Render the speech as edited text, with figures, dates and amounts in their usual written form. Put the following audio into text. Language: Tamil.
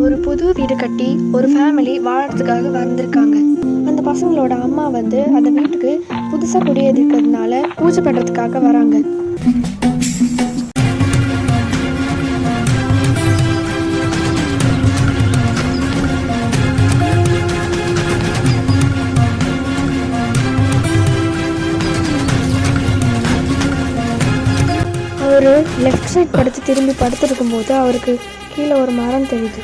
ஒரு புது வீடு கட்டி ஒரு ஃபேமிலி வாழறதுக்காக வந்திருக்காங்க. அந்த பசங்களோட அம்மா வந்து அந்த வீட்டுக்கு புதுசாக குடியேறிக்கிறதுனால பூஜை பண்ணுறதுக்காக வராங்க. அவர் லெஃப்ட் சைட் திரும்பி படுத்துருக்கும் போது அவருக்கு கீழே ஒரு மரம் தெரியுது.